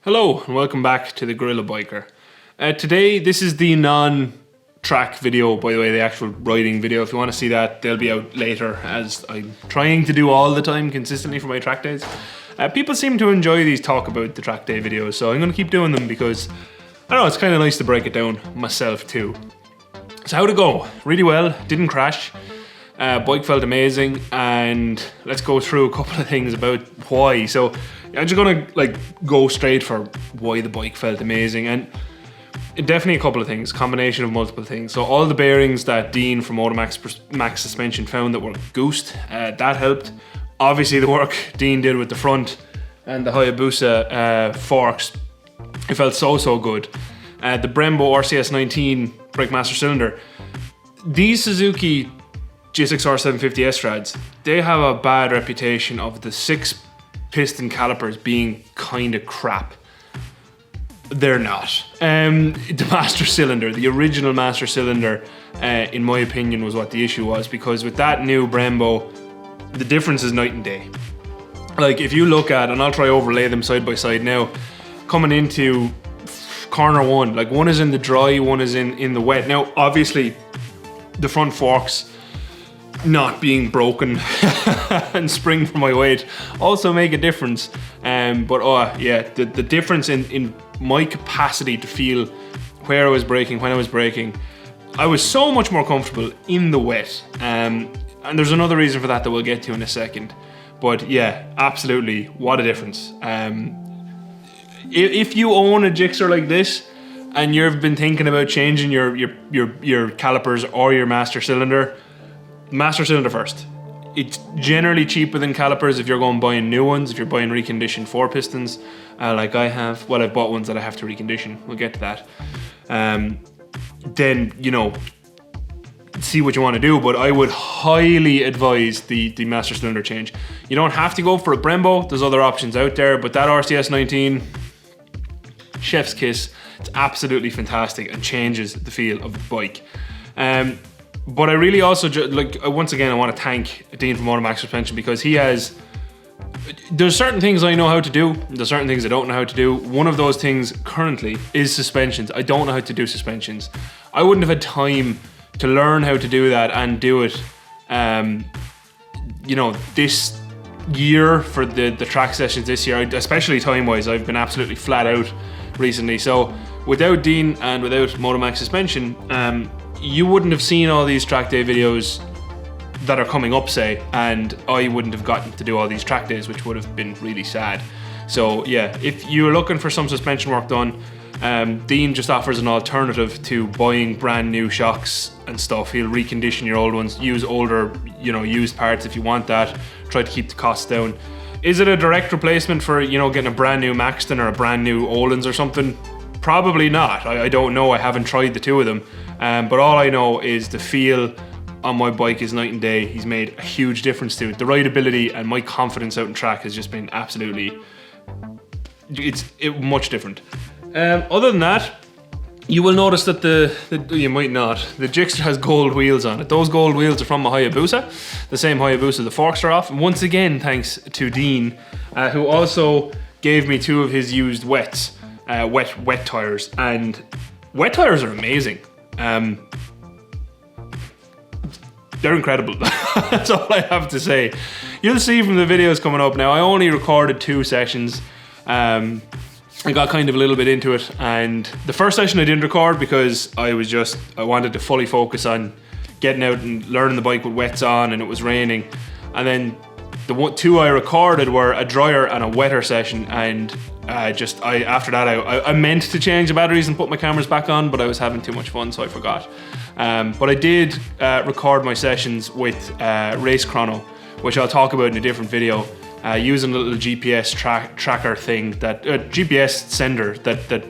Hello and welcome back to the GorillaBiker. Today this is the non-track video, by the way, the actual riding video. If you want to see that, they'll be out later, as I'm trying to do all the time consistently for my track days. People seem to enjoy these talk about the track day videos, so I'm going to keep doing them because, I don't know, it's kind of nice to break it down myself too. So how'd it go? Really well, didn't crash. Bike felt amazing, and let's go through a couple of things about why. So I'm just gonna go straight for why the bike felt amazing, and definitely a couple of things, combination of multiple things. So all the bearings that Dean from Max Suspension found that were goosed, that helped. Obviously the work Dean did with the front and the Hayabusa forks, it felt so good. The Brembo RCS19 brake master cylinder, these Suzuki GSX-R 750 SRADs, they have a bad reputation of the 6-piston calipers being kind of crap. They're not. The master cylinder, the original master cylinder, in my opinion, was what the issue was, because with that new Brembo, the difference is night and day. Like, if you look at, and I'll try overlay them side by side now, coming into corner one, like one is in the dry, one is in the wet. Now, obviously, the front forks not being broken and spring for my weight also make a difference, but oh yeah, the difference in my capacity to feel where I was braking, when I was braking, I was so much more comfortable in the wet, and there's another reason for that we'll get to in a second. But yeah, absolutely, what a difference. If you own a Gixxer like this and you've been thinking about changing your calipers or your master cylinder first. It's generally cheaper than calipers if you're going buying new ones, if you're buying reconditioned 4-pistons, like I have. Well, I've bought ones that I have to recondition. We'll get to that. Then, you know, see what you want to do, but I would highly advise the master cylinder change. You don't have to go for a Brembo. There's other options out there, but that RCS19, chef's kiss. It's absolutely fantastic and changes the feel of the bike. But I really also, once again, I want to thank Dean from Max Suspension, because there's certain things I know how to do, there's certain things I don't know how to do. One of those things currently is suspensions. I don't know how to do suspensions. I wouldn't have had time to learn how to do that and do it, you know, this year for the track sessions this year, especially time-wise. I've been absolutely flat out recently. So without Dean and without Max Suspension, you wouldn't have seen all these track day videos that are coming up, say, and I wouldn't have gotten to do all these track days, which would have been really sad. So yeah, if you're looking for some suspension work done, Dean just offers an alternative to buying brand new shocks and stuff. He'll recondition your old ones, use older, you know, used parts if you want that, try to keep the costs down. Is it a direct replacement for, you know, getting a brand new Maxton or a brand new Ohlins or something? Probably not. I don't know, I haven't tried the two of them. But all I know is the feel on my bike is night and day. He's made a huge difference to it. The rideability and my confidence out in track has just been absolutely, it's much different. Other than that, you will notice that you might not, the Gixxer has gold wheels on it. Those gold wheels are from a Hayabusa, the same Hayabusa the forks are off. And once again, thanks to Dean, who also gave me 2 of his used wet tires, and wet tires are amazing. They're incredible. That's all I have to say. You'll see from the videos coming up now, I only recorded 2 sessions. I got kind of a little bit into it, and the first session I didn't record because I wanted to fully focus on getting out and learning the bike with wets on, and it was raining. And then the 2 I recorded were a drier and a wetter session, and after that I meant to change the batteries and put my cameras back on, but I was having too much fun, so I forgot. But I did record my sessions with Race Chrono, which I'll talk about in a different video, using a little GPS tracker thing, that GPS sender that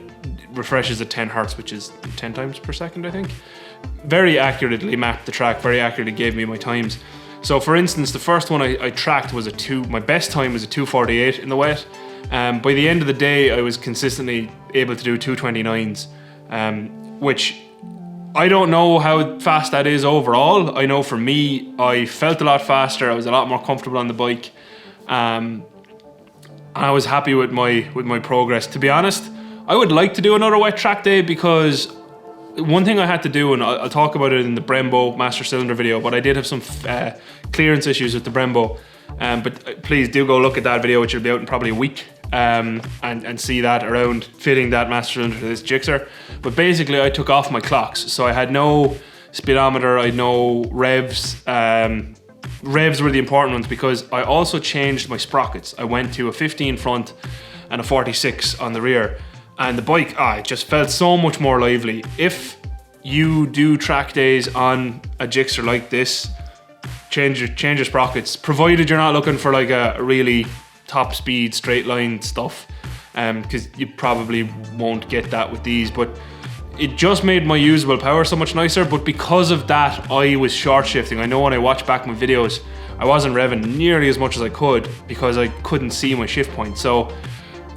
refreshes at 10 Hertz, which is 10 times per second, I think. Very accurately mapped the track, very accurately gave me my times. So for instance, the first one I tracked was my best time was a 2:48 in the wet. By the end of the day, I was consistently able to do 2:29s, which I don't know how fast that is overall. I know for me, I felt a lot faster. I was a lot more comfortable on the bike. and I was happy with my progress. To be honest, I would like to do another wet track day, because one thing I had to do, and I'll talk about it in the Brembo master cylinder video, but I did have some clearance issues with the Brembo. But please do go look at that video, which will be out in probably a week, and see that around fitting that master cylinder to this Gixxer. But basically I took off my clocks, so I had no speedometer, I had no revs. Revs were the important ones, because I also changed my sprockets. I went to a 15 front and a 46 on the rear, and the bike, it just felt so much more lively. If you do track days on a Gixxer like this, change your sprockets, provided you're not looking for like a really top speed straight line stuff, because you probably won't get that with these. But it just made my usable power so much nicer. But because of that, I was short shifting. I know when I watch back my videos, I wasn't revving nearly as much as I could, because I couldn't see my shift point. So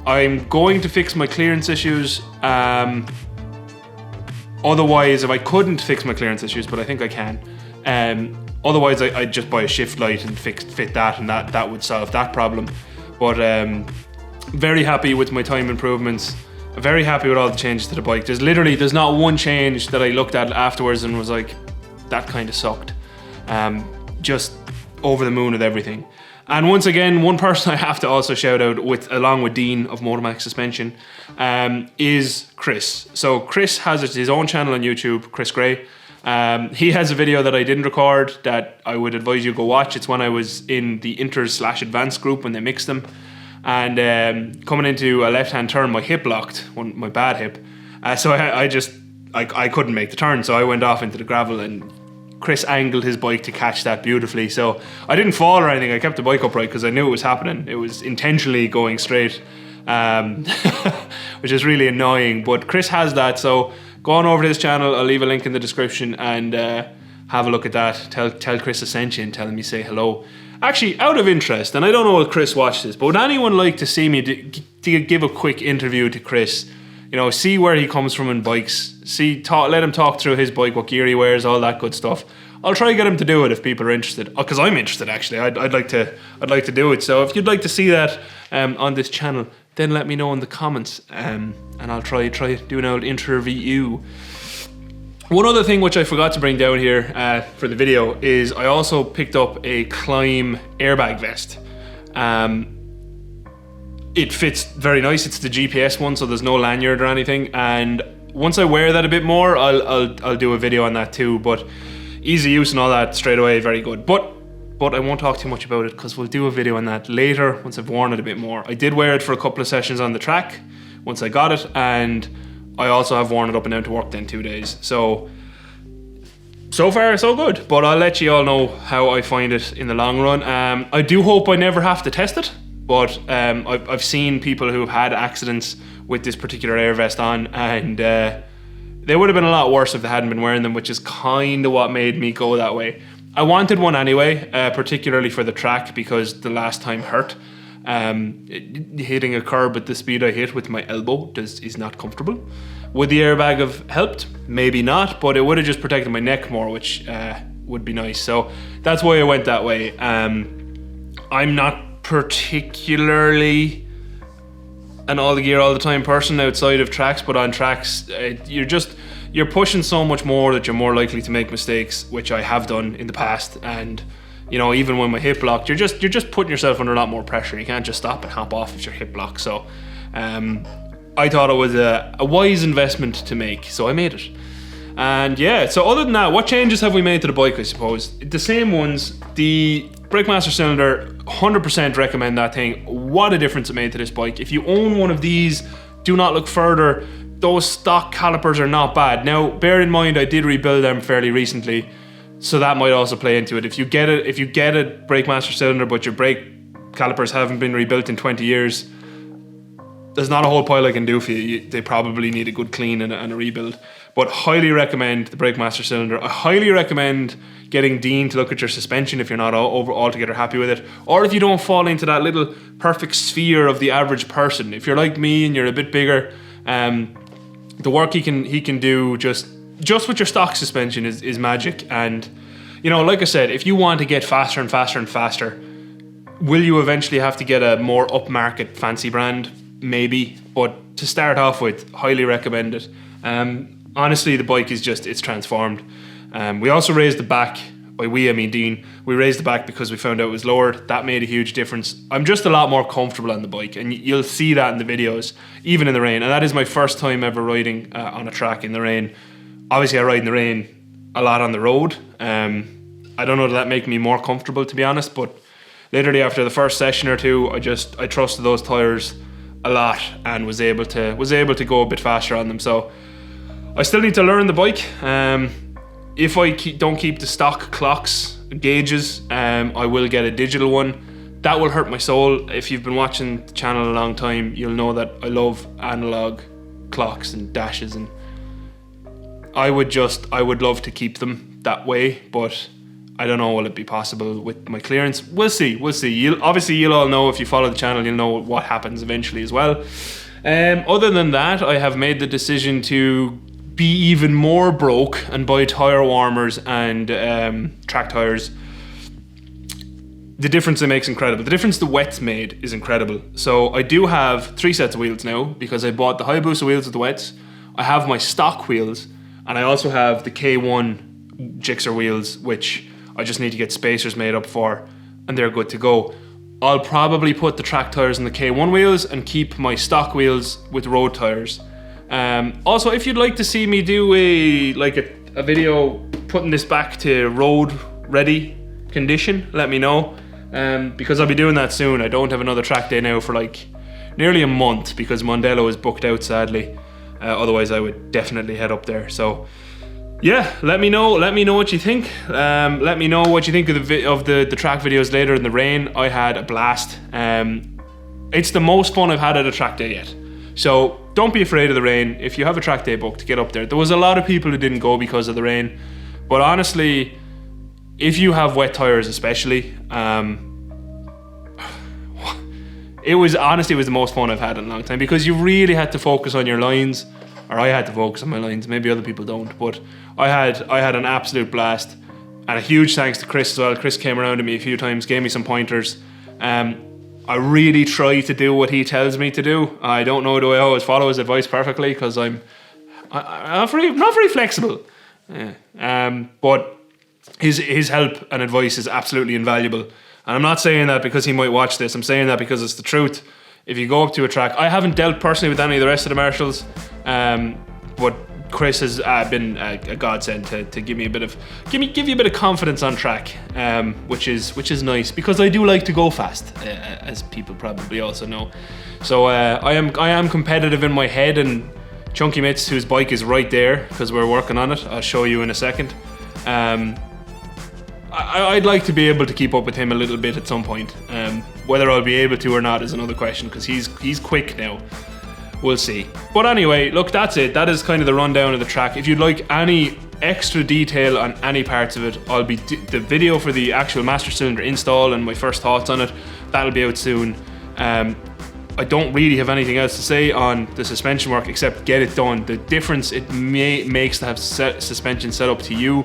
I'm going to fix my clearance issues. Otherwise, if I couldn't fix my clearance issues, but I think I can, otherwise I'd just buy a shift light and fit that, and that would solve that problem. But very happy with my time improvements. Very happy with all the changes to the bike. There's not one change that I looked at afterwards and was like, that kind of sucked. Just over the moon with everything. And once again, one person I have to also shout out, along with Dean of Motormax Suspension, is Chris. So Chris has his own channel on YouTube, Chris Gray. He has a video that I didn't record that I would advise you go watch. It's when I was in the Inters/Advanced group when they mixed them. And coming into a left-hand turn, my hip locked, my bad hip. So I couldn't make the turn, so I went off into the gravel, and Chris angled his bike to catch that beautifully. So I didn't fall or anything. I kept the bike upright because I knew it was happening. It was intentionally going straight, which is really annoying. But Chris has that, so go on over to his channel. I'll leave a link in the description, and have a look at that. Tell Chris I sent you and tell him you say hello. Actually, out of interest, and I don't know if Chris watched this, but would anyone like to see me give a quick interview to Chris? You know, see where he comes from in bikes. Let him talk through his bike, what gear he wears, all that good stuff. I'll try to get him to do it if people are interested. Because I'm interested, actually. I'd like to do it. So if you'd like to see that on this channel, then let me know in the comments, and I'll try do an old interview. One other thing which I forgot to bring down here for the video is I also picked up a Climb airbag vest. It fits very nice. It's the GPS one, so there's no lanyard or anything. And once I wear that a bit more, I'll do a video on that too. But easy use and all that straight away, very good. But I won't talk too much about it, because we'll do a video on that later once I've worn it a bit more. I did wear it for a couple of sessions on the track once I got it, and I also have worn it up and down to work then 2 days. So far so good, but I'll let you all know how I find it in the long run. I do hope I never have to test it, but I've seen people who have had accidents with this particular air vest on, and they would have been a lot worse if they hadn't been wearing them, which is kind of what made me go that way. I wanted one anyway, particularly for the track, because the last time hurt. Hitting a curb at the speed I hit with my elbow is not comfortable. Would the airbag have helped? Maybe not, but it would have just protected my neck more, which would be nice. So that's why I went that way. I'm not particularly an all the gear all the time person outside of tracks, but on tracks you're pushing so much more that you're more likely to make mistakes, which I have done in the past. And you know, even when my hip locked, you're just putting yourself under a lot more pressure. You can't just stop and hop off if your hip locked. So I thought it was a wise investment to make, so I made it. And yeah, so other than that, what changes have we made to the bike? I suppose the same ones. The Brakemaster cylinder, 100% recommend that thing. What a difference it made to this bike. If you own one of these, do not look further. Those stock calipers are not bad. Now, bear in mind, I did rebuild them fairly recently, so that might also play into it. If you get a Brakemaster cylinder, but your brake calipers haven't been rebuilt in 20 years, there's not a whole pile I can do for you. They probably need a good clean and a rebuild. But highly recommend the Brakemaster cylinder. I highly recommend getting Dean to look at your suspension if you're not altogether happy with it, or if you don't fall into that little perfect sphere of the average person. If you're like me and you're a bit bigger, the work he can do just with your stock suspension is magic. And you know, like I said, if you want to get faster and faster and faster, Will you eventually have to get a more upmarket fancy brand? Maybe, but to start off with, highly recommend it. Honestly, the bike is just, it's transformed. We also raised the back. By we, I mean Dean. We raised the back because we found out it was lower. That made a huge difference. I'm just a lot more comfortable on the bike, and you'll see that in the videos, even in the rain. And that is my first time ever riding on a track in the rain. Obviously, I ride in the rain a lot on the road. I don't know, that make me more comfortable, to be honest, but literally after the first session or two, I trusted those tires a lot and was able to go a bit faster on them. So I still need to learn the bike. If I don't keep the stock clocks, gauges, I will get a digital one. That will hurt my soul. If you've been watching the channel a long time, you'll know that I love analog clocks and dashes, and I would love to keep them that way, but I don't know, will it be possible with my clearance? We'll see. You'll all know, if you follow the channel, you'll know what happens eventually as well. Other than that, I have made the decision to be even more broke and buy tire warmers and track tires. The difference it makes incredible. The difference the wets made is incredible. So I do have 3 sets of wheels now because I bought the Hayabusa wheels with the wets. I have my stock wheels, and I also have the K1 GSX-R wheels, which I just need to get spacers made up for, and they're good to go. I'll probably put the track tires on the K1 wheels and keep my stock wheels with road tires. Also, if you'd like to see me do a video putting this back to road ready condition, let me know, because I'll be doing that soon. I don't have another track day now for like nearly a month because Mondello is booked out, sadly. Otherwise I would definitely head up there. So yeah, let me know what you think. Let me know what you think of the track videos later in the rain. I had a blast. It's the most fun I've had at a track day yet. So don't be afraid of the rain. If you have a track day booked, get up there. There was a lot of people who didn't go because of the rain, but honestly, if you have wet tires especially, it was the most fun I've had in a long time, because you really had to focus on your lines, or I had to focus on my lines. Maybe other people don't, but I had an absolute blast, and a huge thanks to Chris as well. Chris came around to me a few times, gave me some pointers. I really try to do what he tells me to do. I don't know, do I always follow his advice perfectly, because I'm not very flexible. Yeah. But his help and advice is absolutely invaluable. And I'm not saying that because he might watch this. I'm saying that because it's the truth. If you go up to a track, I haven't dealt personally with any of the rest of the marshals, but Chris has been a godsend to give you a bit of confidence on track, which is nice, because I do like to go fast, as people probably also know. So I am competitive in my head, and Chunky Mitts, whose bike is right there because we're working on it, I'll show you in a second. I'd like to be able to keep up with him a little bit at some point. Whether I'll be able to or not is another question, because he's quick now. We'll see. But anyway, look, that's it. That is kind of the rundown of the track. If you'd like any extra detail on any parts of it, I'll be the video for the actual master cylinder install and my first thoughts on it, that'll be out soon. I don't really have anything else to say on the suspension work except get it done. The difference it makes to have suspension set up to you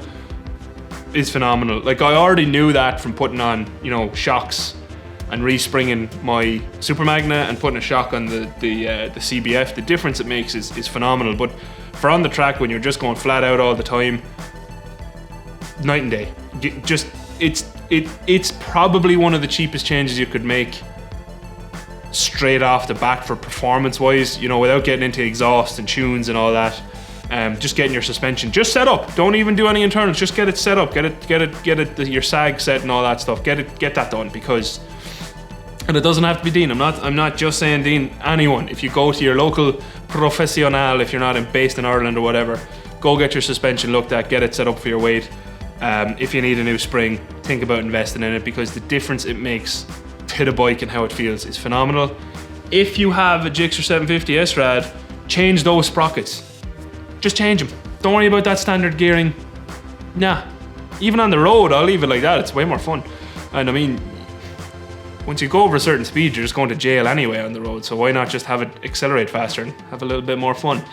is phenomenal. Like, I already knew that from putting on, shocks and respringing my Super Magna and putting a shock on the CBF. The difference it makes is phenomenal. But for on the track, when you're just going flat out all the time, night and day. It's probably one of the cheapest changes you could make straight off the bat for performance wise, without getting into exhaust and tunes and all that. Just getting your suspension just set up. Don't even do any internals. Just get it set up. Get it your sag set and all that stuff. Get that done, because, and it doesn't have to be Dean. I'm not just saying Dean. Anyone. If you go to your local professional, if you're not based in Ireland or whatever, go get your suspension looked at. Get it set up for your weight. If you need a new spring, think about investing in it, because the difference it makes to the bike and how it feels is phenomenal. If you have a GSX-R 750 SRAD, change those sprockets. Just change them. Don't worry about that standard gearing. Nah. Even on the road, I'll leave it like that. It's way more fun. And I mean, once you go over a certain speed, you're just going to jail anyway on the road. So why not just have it accelerate faster and have a little bit more fun?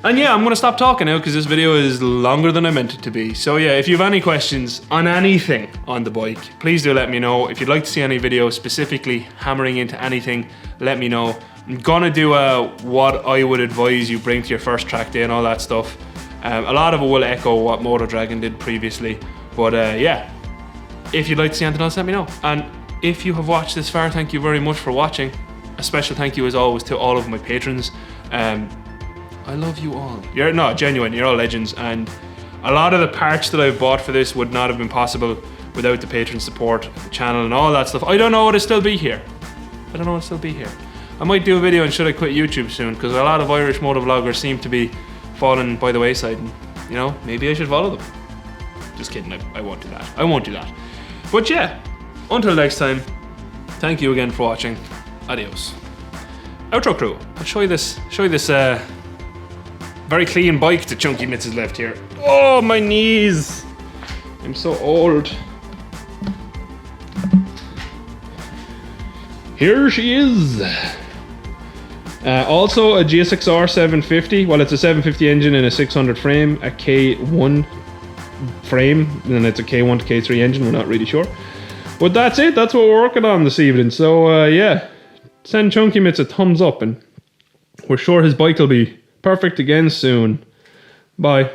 And yeah, I'm going to stop talking now because this video is longer than I meant it to be. So yeah, if you have any questions on anything on the bike, please do let me know. If you'd like to see any video specifically hammering into anything, let me know. I'm gonna do what I would advise you bring to your first track day and all that stuff. A lot of it will echo what Moto Dragon did previously, but yeah, if you'd like to see anything else, let me know. And if you have watched this far, thank you very much for watching. A special thank you as always to all of my patrons. I love you all. Genuine, you're all legends, and a lot of the parts that I've bought for this would not have been possible without the patron support, the channel and all that stuff. I don't know what it'll still be here. I might do a video on should I quit YouTube soon, because a lot of Irish motovloggers seem to be falling by the wayside, and you know, maybe I should follow them. Just kidding, I won't do that. I won't do that. But yeah, until next time, thank you again for watching. Adios. Outro crew. I'll show you this very clean bike that Chunky Mitts has left here. Oh, my knees. I'm so old. Here she is. Also a GSX-R 750. Well, it's a 750 engine and a 600 frame, a K1 frame, and it's a K1 to K3 engine, we're not really sure. But that's it, that's what we're working on this evening. So yeah, send Chunky Mitts a thumbs up and we're sure his bike will be perfect again soon. Bye.